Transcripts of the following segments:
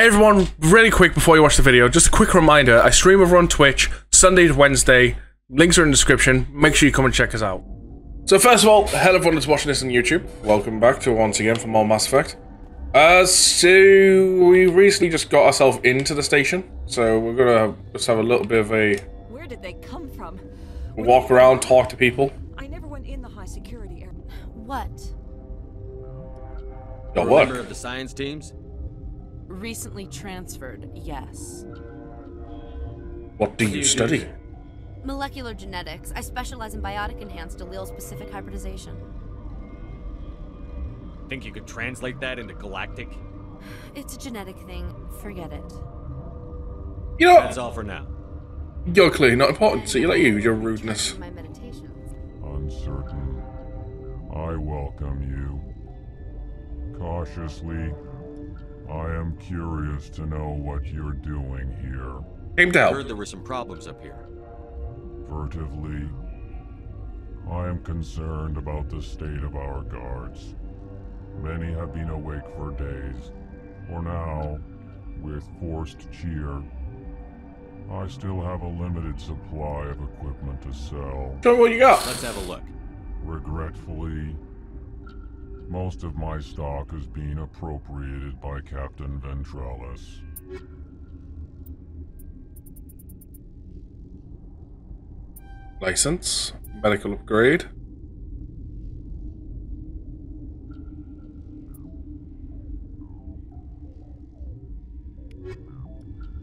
Hey everyone, really quick before you watch the video, just a quick reminder, I stream over on Twitch, Sunday to Wednesday, links are in the description, make sure you come and check us out. So first of all, hello everyone that's watching this on YouTube, welcome back to once again for more Mass Effect. So we recently just got ourselves into the station, so we're gonna just have a little bit of a... Where did they come from? Walk around, talk to people. I never went in the high security area. What? Your You're a work. member of the science teams? Recently transferred, yes. What do you study? Molecular genetics. I specialize in biotic-enhanced allele-specific hybridization. Think you could translate that into galactic? It's a genetic thing. Forget it. You know, That's all for now. you're clearly not important, so you let you use your rudeness. My meditations. Uncertain. I welcome you. Cautiously, I am curious to know what you're doing here. Came I down. heard there were some problems up here. Furtively, I am concerned about the state of our guards. Many have been awake for days. For now, with forced cheer, I still have a limited supply of equipment to sell. Show me what you got. Let's have a look. Regretfully, most of my stock is being appropriated by Captain Ventralis. License, medical upgrade.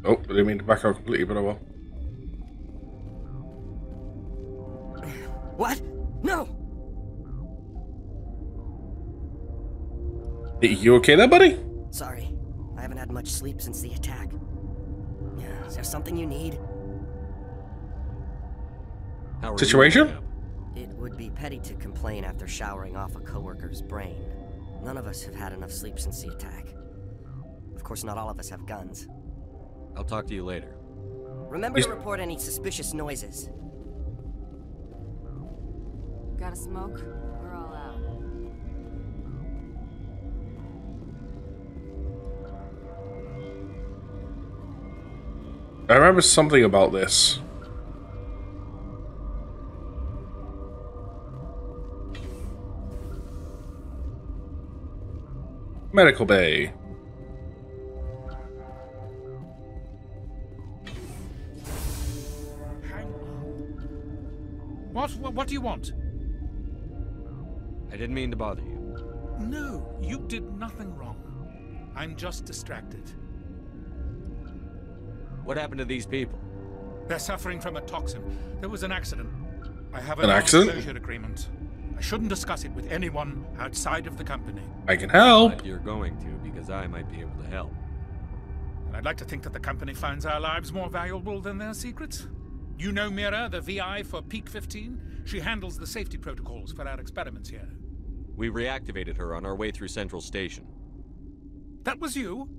Oh, I didn't mean to back out completely, but I will. What? No! You okay there, buddy? Sorry, I haven't had much sleep since the attack. Is there something you need? How are Situation? you holding up? It would be petty to complain after showering off a coworker's brain. None of us have had enough sleep since the attack. Of course, not all of us have guns. I'll talk to you later. Remember to report any suspicious noises. Got a smoke? We're all out. I remember something about this. Medical bay. Hang on. What do you want? I didn't mean to bother you. No, you did nothing wrong. I'm just distracted. What happened to these people? They're suffering from a toxin. There was an accident. I have An a accident? non-disclosure agreement. I shouldn't discuss it with anyone outside of the company. I can help. But you're going to, because I might be able to help. And I'd like to think that the company finds our lives more valuable than their secrets. You know Mira, the VI for Peak 15? She handles the safety protocols for our experiments here. We reactivated her on our way through Central Station. That was you?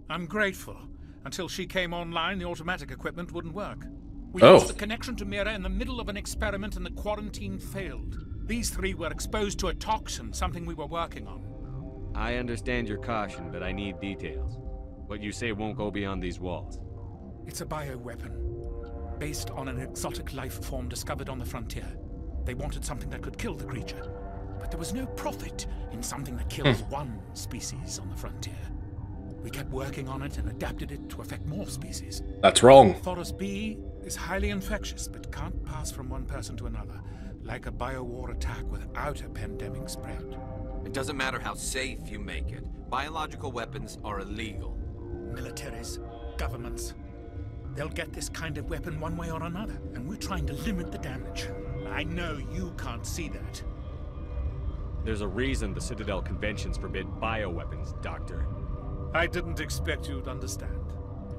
I'm grateful. Until she came online, the automatic equipment wouldn't work. We lost the connection to Mira in the middle of an experiment and the quarantine failed. These three were exposed to a toxin, something we were working on. I understand your caution, but I need details. What you say won't go beyond these walls. It's a bioweapon, based on an exotic life form discovered on the frontier. They wanted something that could kill the creature, but there was no profit in something that kills one species on the frontier. We kept working on it and adapted it to affect more species. That's wrong. Thoros B is highly infectious, but can't pass from one person to another, like a biowar attack without a pandemic spread. It doesn't matter how safe you make it. Biological weapons are illegal. Militaries, governments, they'll get this kind of weapon one way or another, and we're trying to limit the damage. I know you can't see that. There's a reason the Citadel conventions forbid bioweapons, Doctor. I didn't expect you'd understand.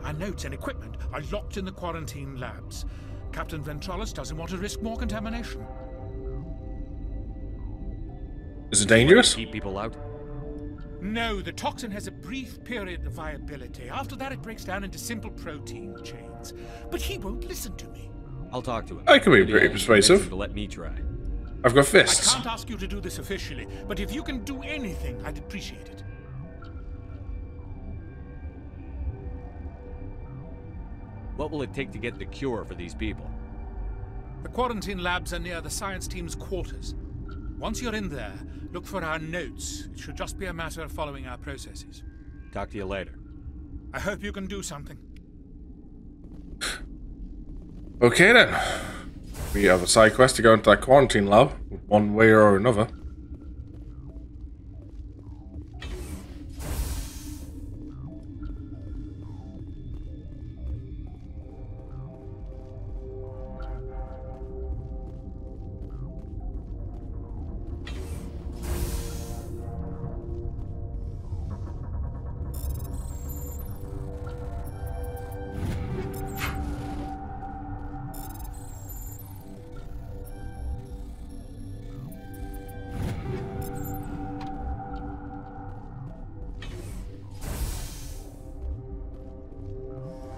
Our notes and equipment are locked in the quarantine labs. Captain Ventralis doesn't want to risk more contamination. Is it dangerous? Keep people out? No, the toxin has a brief period of viability. After that, it breaks down into simple protein chains. But he won't listen to me. I'll talk to him. I can be Maybe pretty I can persuasive. convince him to let me try. I've got I fists. can't ask you to do this officially, but if you can do anything, I'd appreciate it. What will it take to get the cure for these people? The quarantine labs are near the science team's quarters. Once you're in there, look for our notes. It should just be a matter of following our processes. Talk to you later. I hope you can do something. Okay then. We have a side quest to go into that quarantine lab, one way or another.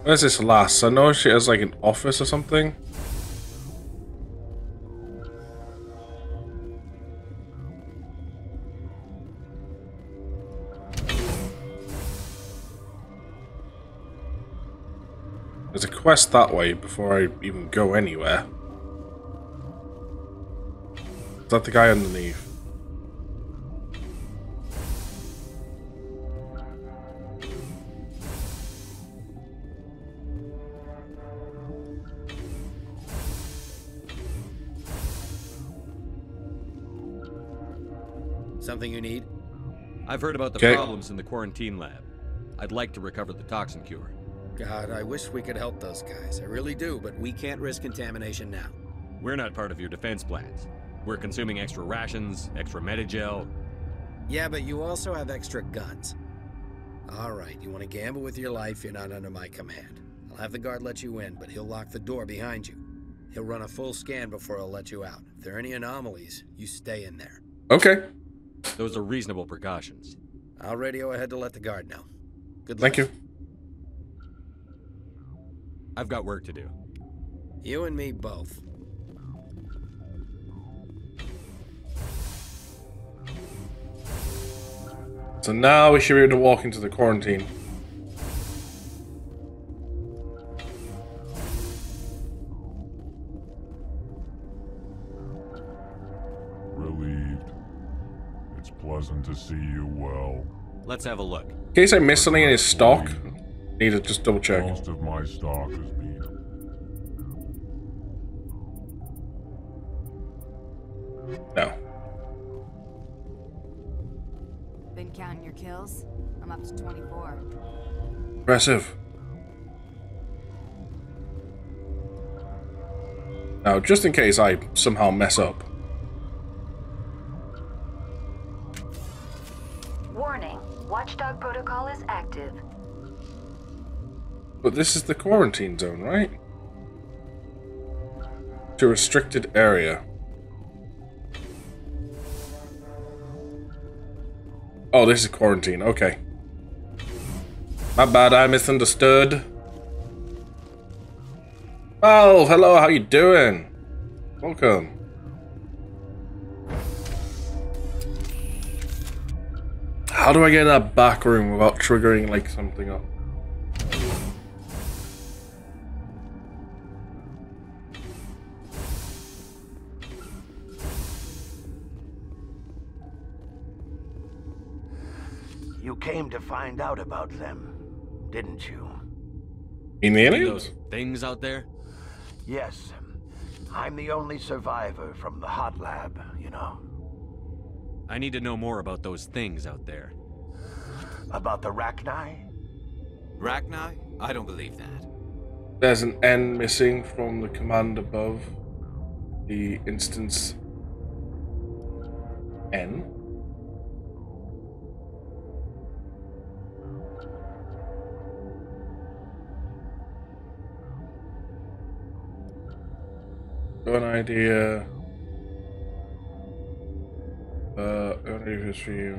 Where's this last? I know she has like an office or something. There's a quest that way before I even go anywhere. Is that the guy underneath? Something you need? I've heard about the Okay. problems in the quarantine lab. I'd like to recover the toxin cure. God, I wish we could help those guys. I really do, but we can't risk contamination now. We're not part of your defense plans. We're consuming extra rations, extra Medigel. Yeah, but you also have extra guns. All right, you want to gamble with your life, you're not under my command. I'll have the guard let you in, but he'll lock the door behind you. He'll run a full scan before he'll let you out. If there are any anomalies, you stay in there. Okay. Those are reasonable precautions. I'll radio ahead to let the guard know. Good luck. Thank you. I've got work to do. You and me both. So now we should be able to walk into the quarantine. Relieved. It's pleasant to see you well. Let's have a look. In case I missed something in his stock, need to just double check. Most of my stock has been... No. Been counting your kills? I'm up to 24. Impressive. Now, just in case I somehow mess up. Warning, Watchdog protocol is active. But this is the quarantine zone, right? To restricted area. Oh, this is quarantine. Okay. My bad, I misunderstood. Oh, hello, how you doing? Welcome. How do I get in that back room without triggering, like, something up? You came to find out about them, didn't you? In the See aliens? those things out there? Yes. I'm the only survivor from the hot lab, you know. I need to know more about those things out there. About the Rachni? Rachni? I don't believe that. There's an N missing from the command above. The instance N. Got an idea. Only history.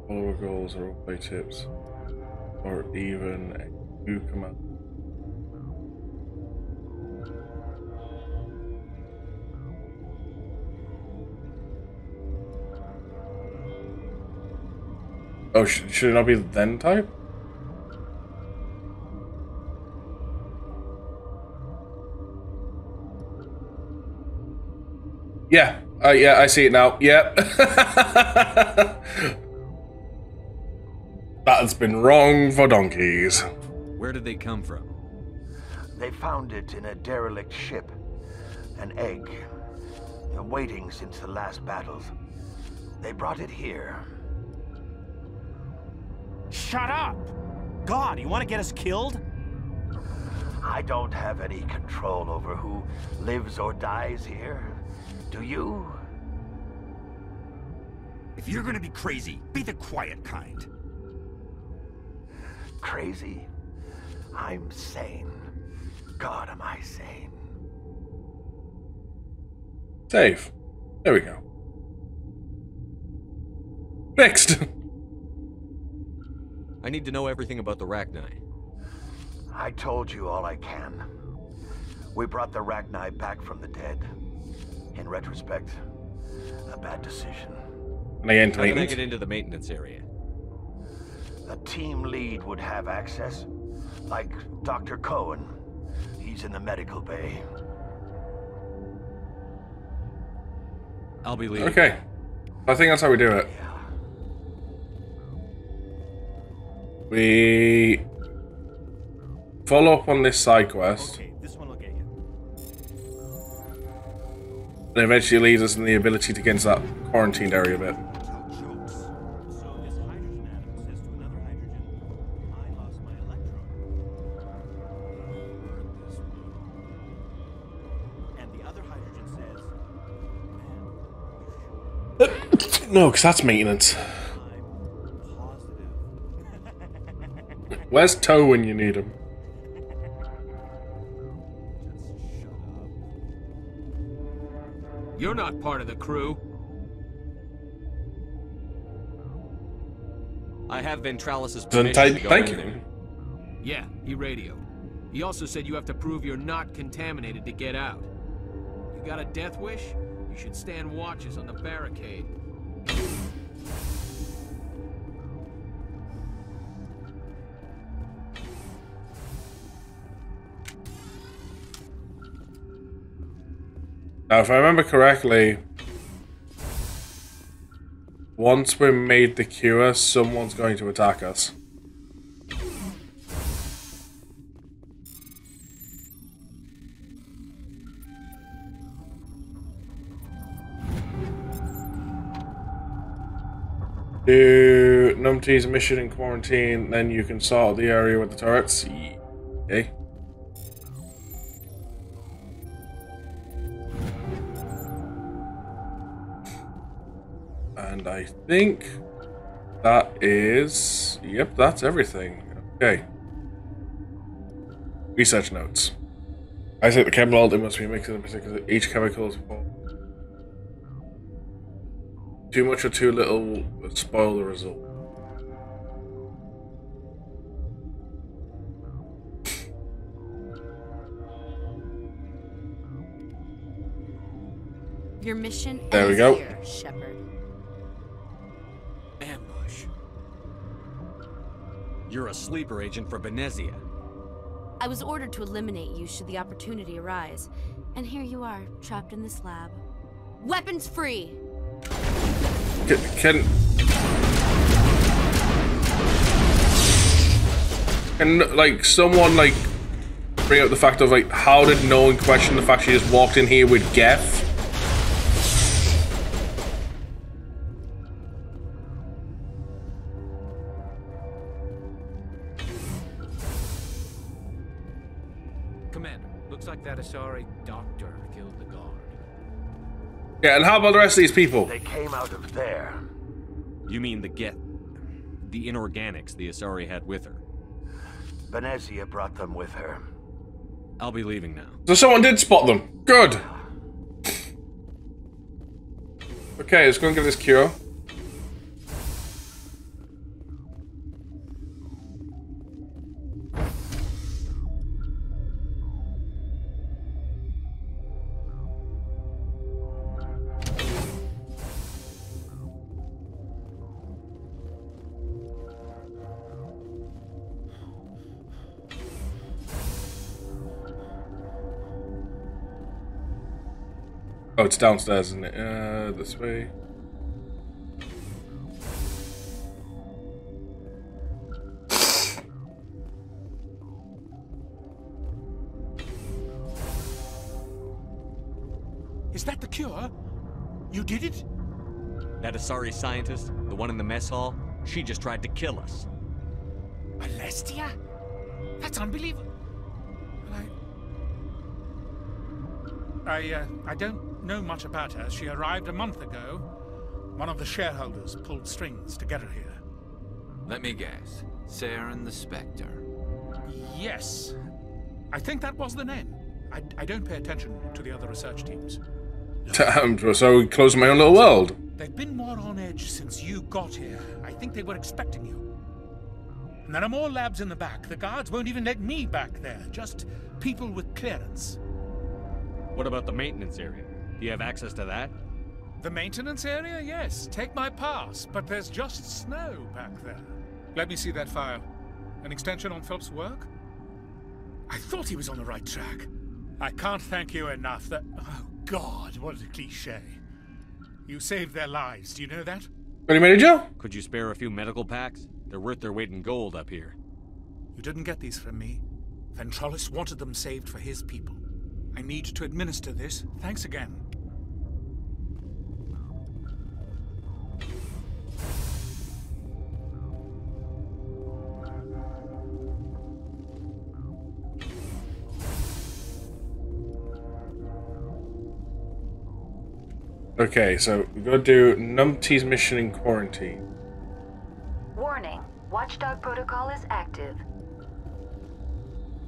Follower goals or play tips. Or even a new command. Oh, should it not be the then type? Yeah, yeah, I see it now. Yep. That's been wrong for donkeys. Where did they come from? They found it in a derelict ship. An egg. Waiting since the last battles. They brought it here. Shut up! God, you want to get us killed? I don't have any control over who lives or dies here. Do you? If you're gonna be crazy, be the quiet kind. Crazy? I'm sane. God, am I sane? Save. There we go. Fixed. I need to know everything about the Rachni. I told you all I can. We brought the Rachni back from the dead. In retrospect, a bad decision. How can I get into the maintenance area? A team lead would have access, like Dr. Cohen. He's in the medical bay. I'll be leaving. Okay. I think that's how we do it. We follow up on this side quest. Okay, this one will get you. And eventually leads us in the ability to get into that quarantined area a bit. So this hydrogen atom says to another hydrogen, I lost my electron. And the other hydrogen says, No, because that's maintenance. Where's Toe when you need him? You're not part of the crew. I have Ventralis's permission to go Thank in you. there. Yeah, he radioed. He also said you have to prove you're not contaminated to get out. You got a death wish? You should stand watches on the barricade. Now, if I remember correctly, once we made the cure, someone's going to attack us. Do numpties mission in quarantine, then you can sort out the area with the turrets. Okay. And I think that is... Yep, that's everything. Okay. Research notes. I think the chemical it must be mixed in particular. Each chemical is... Too much or too little will spoil the result. Your mission There we ends go. here, Shepard. Ambush. You're a sleeper agent for Venezia. I was ordered to eliminate you should the opportunity arise. And here you are, trapped in this lab. Weapons free! Can like someone like bring up the fact of like how did no one question the fact she just walked in here with Geth? Commander, looks like that Asari doctor killed the guard. Yeah, and how about the rest of these people? They came out of there. You mean the inorganics the Asari had with her? Venezia brought them with her. I'll be leaving now. So someone did spot them. Good. Okay, let's go and get this cure. Oh, it's downstairs, isn't it? This way. Is that the cure? You did it? That Asari scientist, the one in the mess hall, she just tried to kill us. Alestia? That's unbelievable. I don't know much about her. She arrived a month ago. One of the shareholders pulled strings to get her here. Let me guess. Saren the Spectre. Yes. I think that was the name. I don't pay attention to the other research teams. Damn, so close my own little world. They've been more on edge since you got here. I think they were expecting you. And there are more labs in the back. The guards won't even let me back there. Just people with clearance. What about the maintenance area? Do you have access to that? The maintenance area? Yes. Take my pass. But there's just snow back there. Let me see that file. An extension on Phelps' work? I thought he was on the right track. I can't thank you enough that... Oh, God, what a cliché. You saved their lives, do you know that? Ready, Mary Jo? Could you spare a few medical packs? They're worth their weight in gold up here. You didn't get these from me. Ventralis wanted them saved for his people. I need to administer this. Thanks again. Okay, so we've got to do Numpty's mission in quarantine. Warning. Watchdog protocol is active.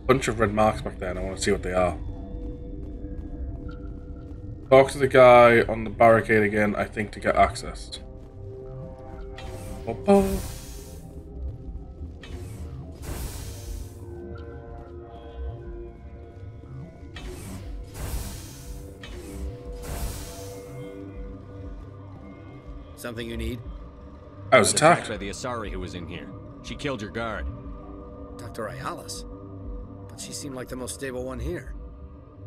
Bunch of red marks back there, and I want to see what they are. Talk to the guy on the barricade again, I think, to get access. Oh. Something you need? I was attacked by the Asari who was in here. She killed your guard. Dr. Ayala's? But she seemed like the most stable one here.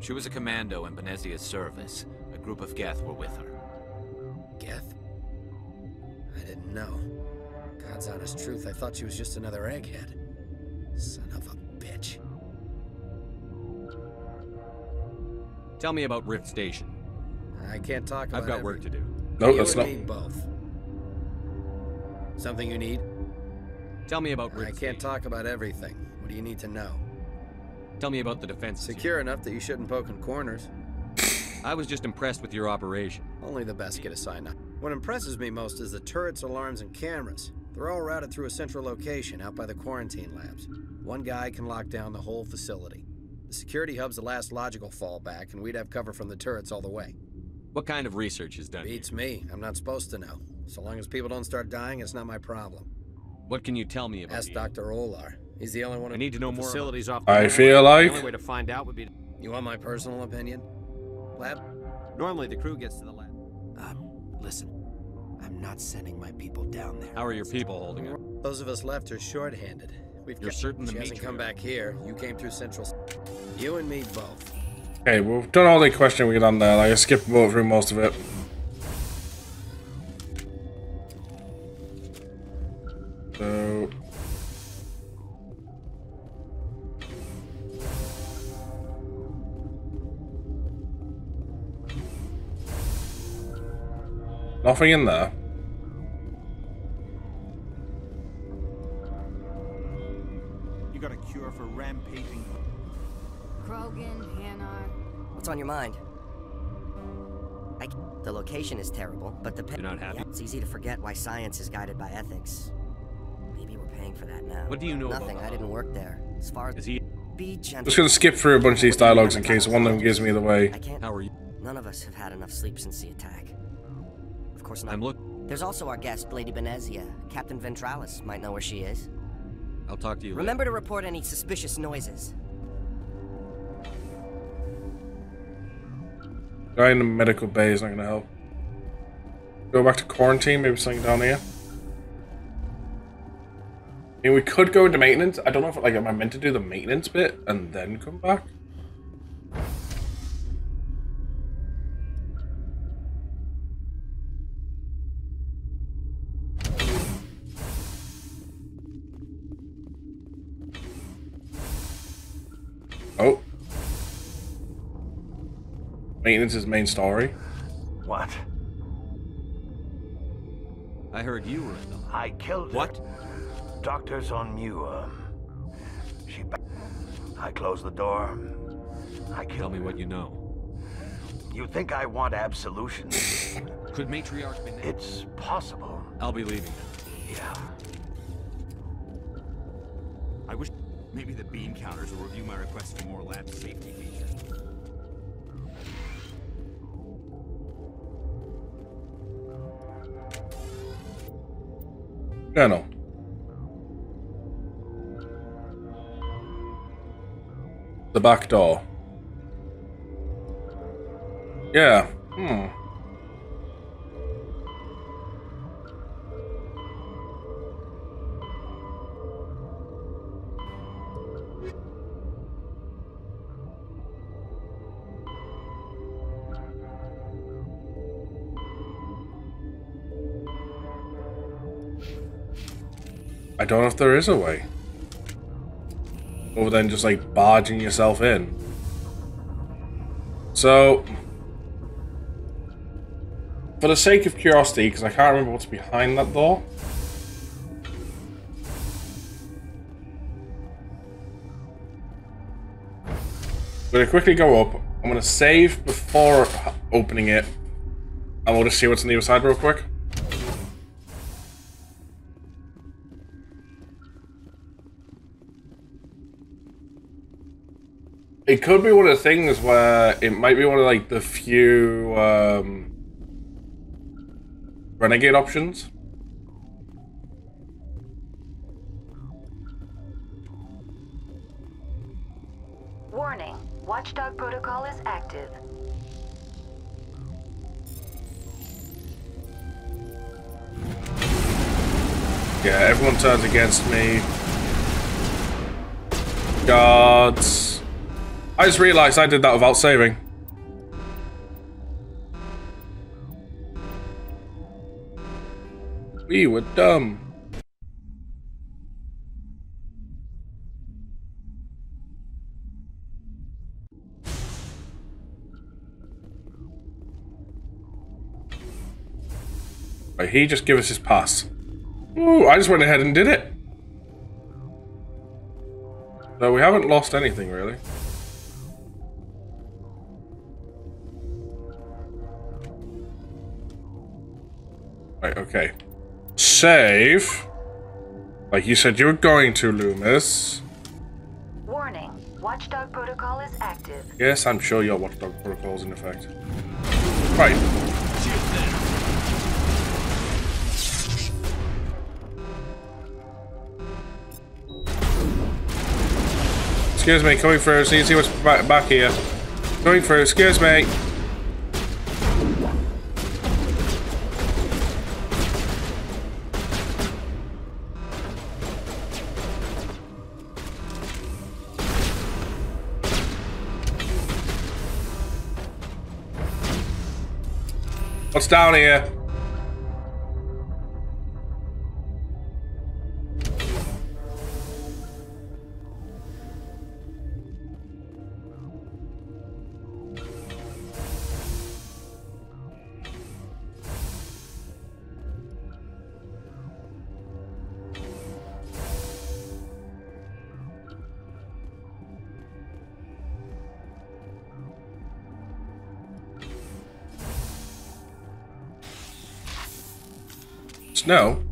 She was a commando in Benezia's service. A group of Geth were with her. Geth? I didn't know. God's honest truth, I thought she was just another egghead. Son of a bitch. Tell me about Rift Station. I can't talk about I've got work to do. No, that's not. You and me both. Something you need? Tell me about Rift I Station. can't talk about everything. What do you need to know? Tell me about the defense. Secure enough that you shouldn't poke in corners. I was just impressed with your operation. Only the best get assigned now. What impresses me most is the turrets, alarms, and cameras. They're all routed through a central location out by the quarantine labs. One guy can lock down the whole facility. The security hub's the last logical fallback, and we'd have cover from the turrets all the way. What kind of research is done Beats me. I'm not supposed to know. So long as people don't start dying, it's not my problem. What can you tell me about Ask Dr. Olar. He's the only one who... I need to know more. Facilities off. I feel like... The only way to find out would be... You want my personal opinion? Lab? Normally the crew gets to the lab. Listen. I'm not sending my people down there. How are your people holding up? Those of us left are short-handed. You're certain the She hasn't Major... come back here. You came through Central... You and me both. Okay, we've done all the questioning we got on there. Like, I skipped through most of it. So... Nothing in there. You got a cure for rampaging. Krogan, Hanar. What's on your mind? The location is terrible, but the... You're not happy? Yeah, it's easy to forget why science is guided by ethics. Maybe we're paying for that now. What do you know Nothing. about... I didn't work there. As far as... Is he... Be gentle. Just gonna skip through a bunch of these dialogues in case one of them gives me the way. I can't... How are you? None of us have had enough sleep since the attack. Of course not. I'm looking... There's also our guest, Lady Benezia. Captain Ventralis might know where she is. I'll talk to you Remember to report any suspicious noises. Guy in the medical bay is not gonna help. Go back to quarantine, maybe something down here. I mean, we could go into maintenance. I don't know if, like, am I meant to do the maintenance bit and then come back? Oh. Maintenance is main story. What? I heard you were in the... I killed her. What? Doctor's on Muir. I closed the door. I killed Tell me her. what you know. You think I want absolution? Could Matriarch be... It's possible. I'll be leaving. Yeah. I wish maybe the beam counters will review my request for more lab safety features. Colonel. The back door. Yeah. I don't know if there is a way. Other than just like barging yourself in. So, for the sake of curiosity, because I can't remember what's behind that door. I'm going to quickly go up. I'm going to save before opening it. And we'll just see what's on the other side real quick. It could be one of the things where it might be one of like the few renegade options. Warning, Watchdog protocol is active. Yeah, everyone turns against me. Guards. I just realized I did that without saving. We were dumb. Right, he just gave us his pass. Ooh, I just went ahead and did it. So we haven't lost anything really. Right, okay. Save. Like you said you were going to, Lumus. Warning, Watchdog protocol is active. Yes, I'm sure your Watchdog protocol is in effect. Right. Excuse me, coming through, so you see what's back here. Going through, excuse me. What's down here? Snow?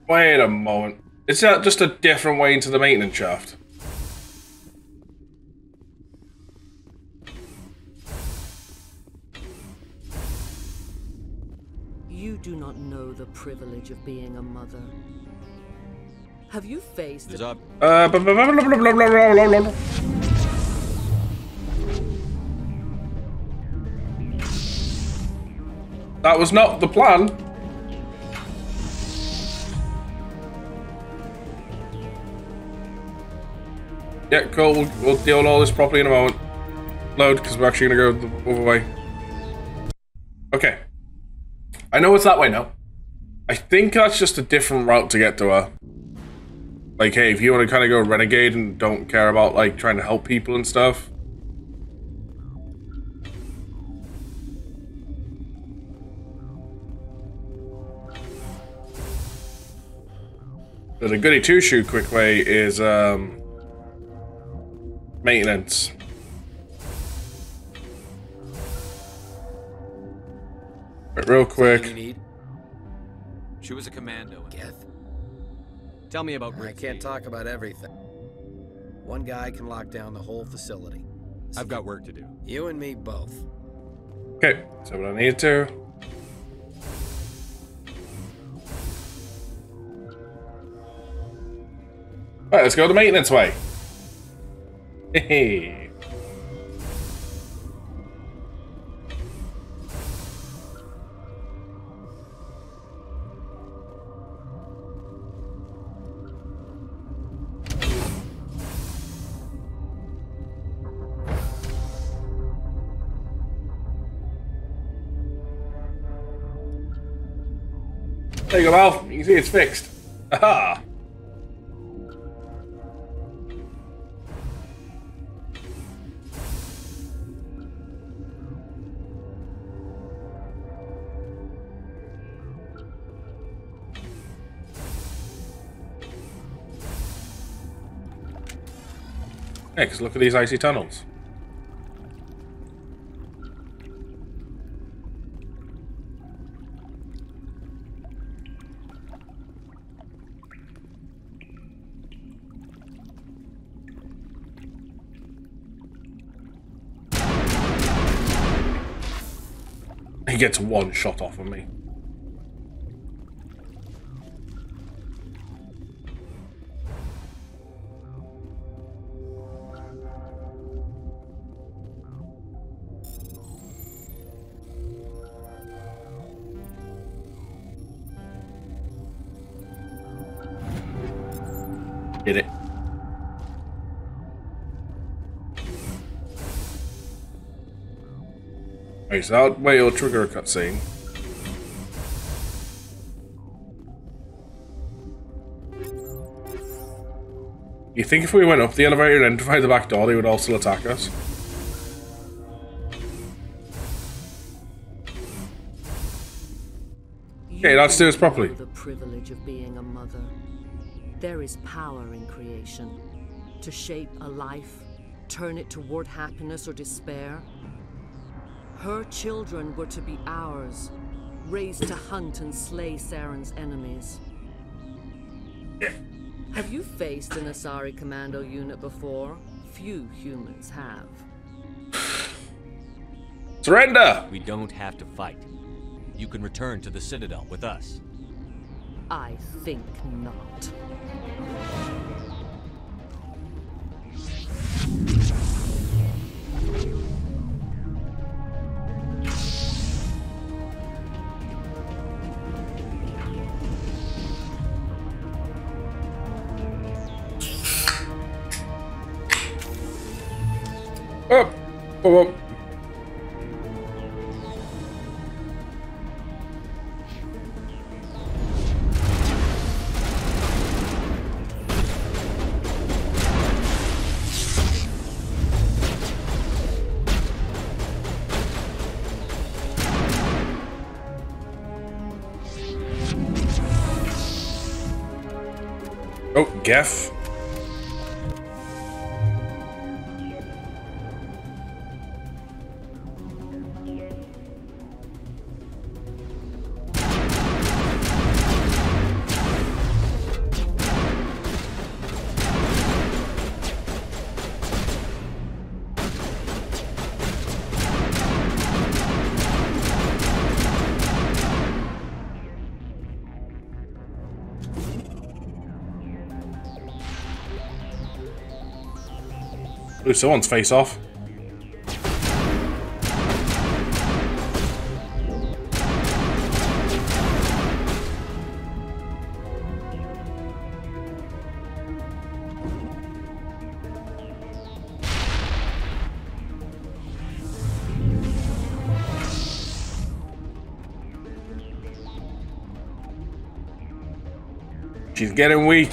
Wait a moment. Is that just a different way into the maintenance shaft? You do not know the privilege of being a mother. Have you faced Blah, blah, blah, blah, blah, blah, blah, blah, blah. That was not the plan. Yeah, cool. We'll deal with all this properly in a moment. Load, because we're actually going to go the other way. Okay. I know it's that way now. I think that's just a different route to get to her. Like, hey, if you want to kind of go renegade and don't care about, like, trying to help people and stuff. But a goody two-shoe quick way is, maintenance. But real quick. You need? She was a commando. Geth? Tell me about I Rick. can't talk about everything. One guy can lock down the whole facility. I've got work to do. You and me both. Okay, so what I need to. Alright, let's go the maintenance way. Hey. There you go, Val. You can see it's fixed. Aha! Yeah, because look at these icy tunnels. He gets one shot off of me. Get it. Okay, so that way it'll trigger a cutscene. You think if we went up the elevator and identified the back door, they would also attack us? Okay, let's do this properly. The privilege of being a mother. There is power in creation. To shape a life, turn it toward happiness or despair. Her children were to be ours, raised to hunt and slay Saren's enemies. Have you faced an Asari commando unit before? Few humans have. Surrender! We don't have to fight. You can return to the Citadel with us. I think not. Up! Oh, up! Oh, Geth. Ooh, someone's face off. She's getting weak.